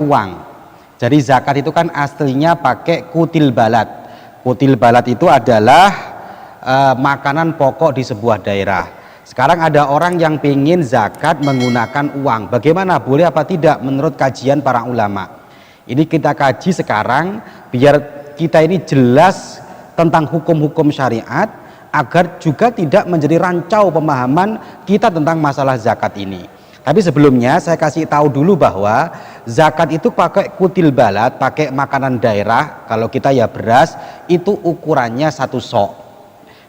uang. Jadi zakat itu kan aslinya pakai kutil balad. Kutil balad itu adalah makanan pokok di sebuah daerah. Sekarang ada orang yang ingin zakat menggunakan uang. Bagaimana? Boleh apa tidak menurut kajian para ulama? Ini kita kaji sekarang biar kita ini jelas tentang hukum-hukum syariat, agar juga tidak menjadi rancau pemahaman kita tentang masalah zakat ini. Tapi sebelumnya saya kasih tahu dulu bahwa zakat itu pakai kutil balad, pakai makanan daerah. Kalau kita ya beras, itu ukurannya 1 sok.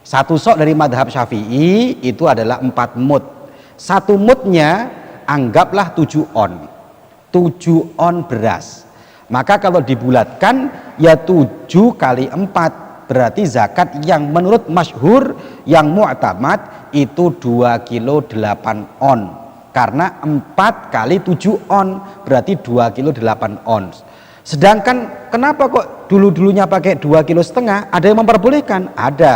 1 sok dari madhab Syafi'i itu adalah 4 mud. 1 mudnya anggaplah 7 on. 7 on beras. Maka kalau dibulatkan ya 7 kali 4. Berarti zakat yang menurut masyhur, yang mu'tamad itu 2 kilo 8 on. Karena 4 kali 7 on berarti 2 kilo 8 ons. Sedangkan kenapa kok dulu-dulunya pakai 2,5 kilo? Ada yang memperbolehkan? Ada.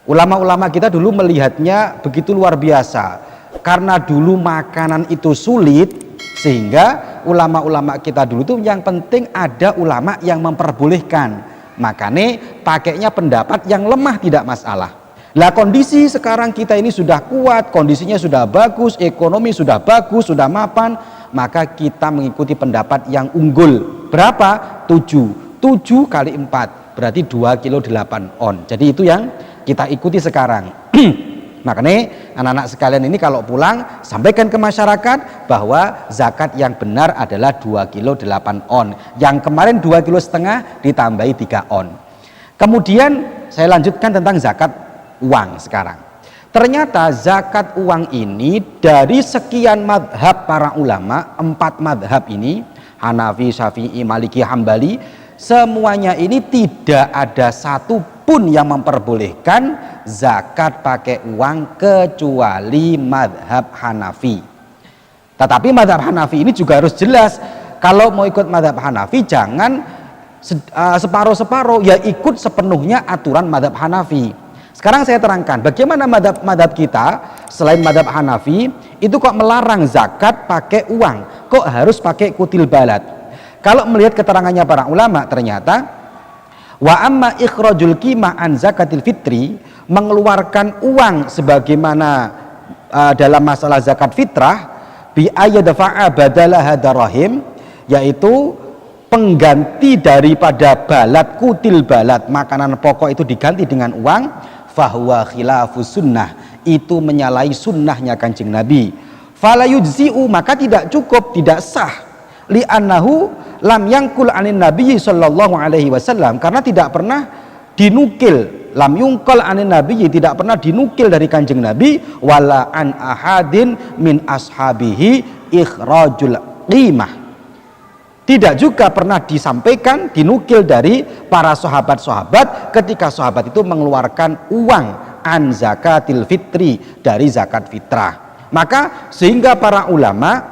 Ulama-ulama kita dulu melihatnya begitu luar biasa. Karena dulu makanan itu sulit, sehingga ulama-ulama kita dulu itu yang penting ada ulama yang memperbolehkan. Makanya pakainya pendapat yang lemah tidak masalah. Lah kondisi sekarang kita ini sudah kuat, kondisinya sudah bagus, ekonomi sudah bagus, sudah mapan, maka kita mengikuti pendapat yang unggul. Berapa? 7 kali 4 berarti 2 kilo 8 on. Jadi itu yang kita ikuti sekarang. Makanya anak-anak sekalian ini kalau pulang sampaikan ke masyarakat bahwa zakat yang benar adalah 2 kilo 8 on. Yang kemarin 2,5 kilo ditambahi 3 on. Kemudian saya lanjutkan tentang zakat uang sekarang. Ternyata zakat uang ini dari sekian madhab para ulama, 4 madhab ini, Hanafi, Syafi'i, Maliki, Hambali, semuanya ini tidak ada satu pun yang memperbolehkan zakat pakai uang kecuali madhab Hanafi. Tetapi madhab Hanafi ini juga harus jelas. Kalau mau ikut madhab Hanafi jangan separuh-separuh, ya ikut sepenuhnya aturan madhab Hanafi. Sekarang saya terangkan bagaimana madhab kita selain madhab Hanafi itu kok melarang zakat pakai uang, kok harus pakai kutil balad. Kalau melihat keterangannya para ulama, ternyata wa amma ikhrajul qimah an zakatil fitri, mengeluarkan uang sebagaimana dalam masalah zakat fitrah, bi ayyadfa'a badalaha darahim, yaitu pengganti daripada balad, kutil balad, makanan pokok itu diganti dengan uang, fahuwa khilafus sunnah, itu menyalahi sunnahnya Kanjeng Nabi. Fala yujzi'u, maka tidak cukup, tidak sah. Li'annahu lam yangkul anin Nabi sallallahu alaihi wasallam, karena tidak pernah dinukil, lam yungkal anin Nabi, tidak pernah dinukil dari Kanjeng Nabi, wala an ahadin min ashabihi ikhrajul qimah, tidak juga pernah disampaikan, dinukil dari para sahabat-sahabat ketika sahabat itu mengeluarkan uang an zakatil fitri, dari zakat fitrah. Maka sehingga para ulama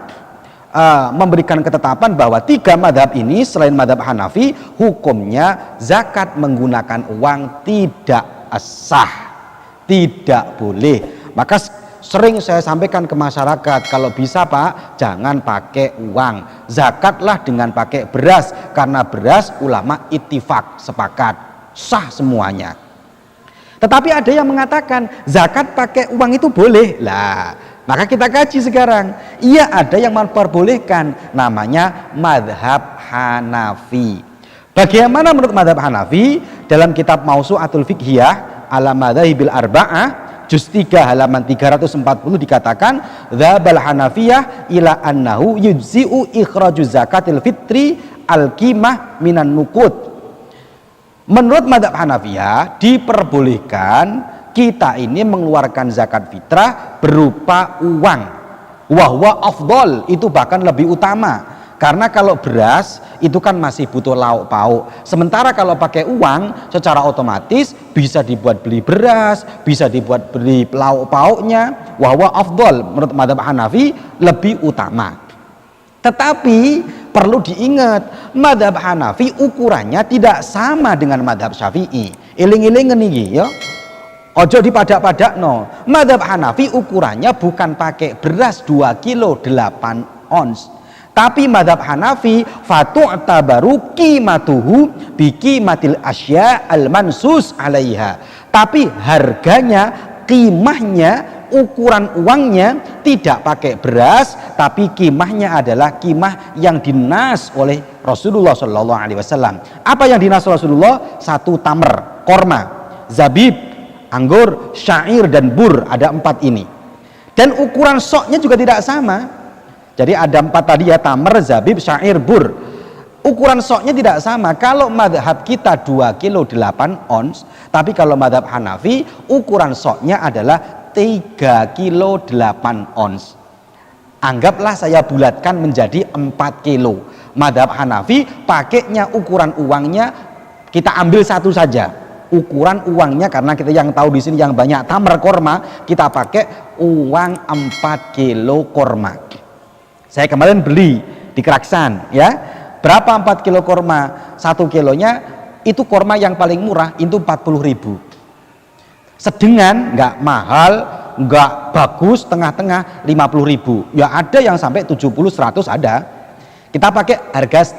memberikan ketetapan bahwa 3 madhab ini selain madhab Hanafi, hukumnya zakat menggunakan uang tidak sah, tidak boleh. Maka sering saya sampaikan ke masyarakat, kalau bisa Pak, jangan pakai uang, zakatlah dengan pakai beras, karena beras ulama ittifaq, sepakat, sah semuanya. Tetapi ada yang mengatakan zakat pakai uang itu boleh. Lah, maka kita kaji sekarang. Iya, ada yang memperbolehkan, namanya madhab Hanafi. Bagaimana menurut madhab Hanafi? Dalam kitab Mausu'atul Fiqhiyah ala madhahibil arba'ah, juz 3 halaman 340 dikatakan, dzabal Hanafiyah ila annahu yujzi'u ikhraju zakatil fitri al-qimah minan nuqud. Menurut madhab Hanafiyah diperbolehkan kita ini mengeluarkan zakat fitrah berupa uang, wahwa afdol, itu bahkan lebih utama, karena kalau beras itu kan masih butuh lauk pauk, sementara kalau pakai uang secara otomatis bisa dibuat beli beras, bisa dibuat beli lauk pauknya, wahwa afdol, menurut madhab Hanafi lebih utama. Tetapi perlu diingat, madhab Hanafi ukurannya tidak sama dengan madhab Syafi'i. Iling-iling niki ya, ojo dipadak-padak no. Madhab Hanafi ukurannya bukan pakai beras 2 kilo 8 ons, Tapi madhab Hanafi fatu'tabaru qimatuhu biqimatil asya al-mansus alaiha. Tapi harganya, qimahnya, ukuran uangnya tidak pakai beras, tapi qimahnya adalah qimah yang dinas oleh Rasulullah Shallallahu Alaihi Wasallam. Apa yang dinas Rasulullah? Satu tamer, korma, zabib, anggur, syair dan bur, ada 4 ini. Dan ukuran soknya juga tidak sama. Jadi ada 4 tadi ya, tamer, zabib, syair, bur. Ukuran soknya tidak sama. Kalau madhab kita 2 kilo 8 ons, tapi kalau madhab Hanafi ukuran soknya adalah 3 kilo 8 ons. Anggaplah saya bulatkan menjadi 4 kilo. Madhab Hanafi pakainya ukuran uangnya kita ambil satu saja. Ukuran uangnya, karena kita yang tahu di sini yang banyak tamer korma, kita pakai uang 4 kilo korma. Saya kemarin beli di Keraksan ya. Berapa 4 kilo korma? 1 kilonya itu korma yang paling murah itu 40.000. Sedengan, nggak mahal, nggak bagus, tengah-tengah 50.000. Ya ada yang sampai 70-100 ada. Kita pakai harga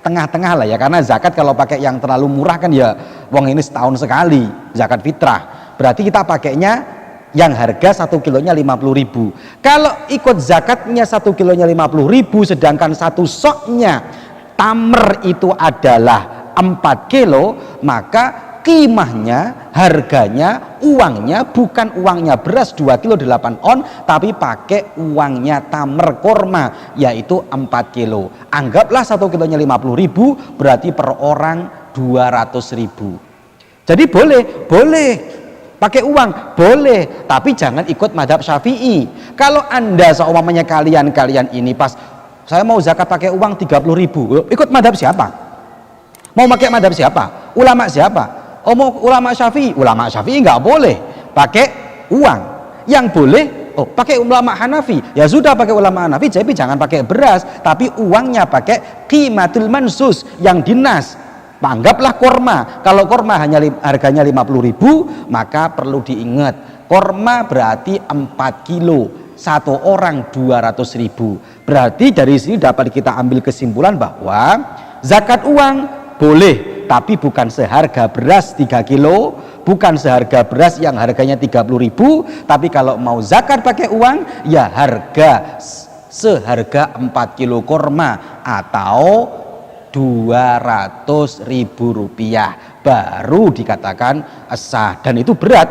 tengah-tengah lah ya, karena zakat kalau pakai yang terlalu murah kan ya wong ini setahun sekali zakat fitrah. Berarti kita pakainya yang harga 1 kilonya 50.000. Kalau ikut zakatnya 1 kilonya 50.000, sedangkan satu soknya tamer itu adalah 4 kilo, maka qimahnya, harganya, uangnya bukan uangnya beras 2 kilo 8 on, tapi pakai uangnya tamer korma, yaitu 4 kilo. Anggaplah 1 kilonya 50.000, berarti per orang 200.000. Jadi boleh pakai uang, boleh, tapi jangan ikut madhab Syafi'i. Kalau anda seumpamanya kalian ini pas saya mau zakat pakai uang 30.000, ikut madhab siapa? Mau pakai madhab siapa? Ulama siapa? Oh, mau ulama Syafi'i? Ulama Syafi'i nggak boleh pakai uang. Yang boleh pakai ulama Hanafi. Ya sudah, pakai ulama Hanafi, jadi jangan pakai beras, tapi uangnya pakai qimatul mansus yang dinas. Anggaplah korma. Kalau korma hanya harganya 50.000, maka perlu diingat korma berarti 4 kilo, satu orang 200.000. Berarti dari sini dapat kita ambil kesimpulan bahwa zakat uang boleh, tapi bukan seharga beras 3 kilo, bukan seharga beras yang harganya 30.000, tapi kalau mau zakat pakai uang ya harga seharga 4 kilo korma atau 200.000 rupiah baru dikatakan sah. Dan itu berat,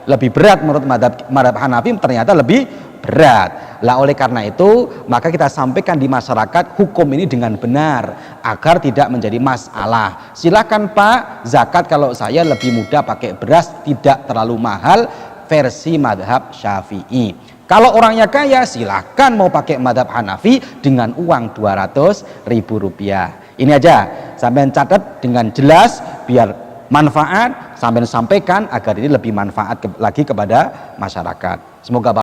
lebih berat menurut madhab Hanafi, ternyata lebih berat. Lah oleh karena itu maka kita sampaikan di masyarakat hukum ini dengan benar agar tidak menjadi masalah. Silakan Pak, zakat kalau saya lebih mudah pakai beras, tidak terlalu mahal, versi madhab Syafi'i. Kalau orangnya kaya silahkan mau pakai madhab Hanafi dengan uang 200.000 rupiah. Ini aja sampai catat dengan jelas biar manfaat, sampai sampaikan agar ini lebih manfaat lagi kepada masyarakat. Semoga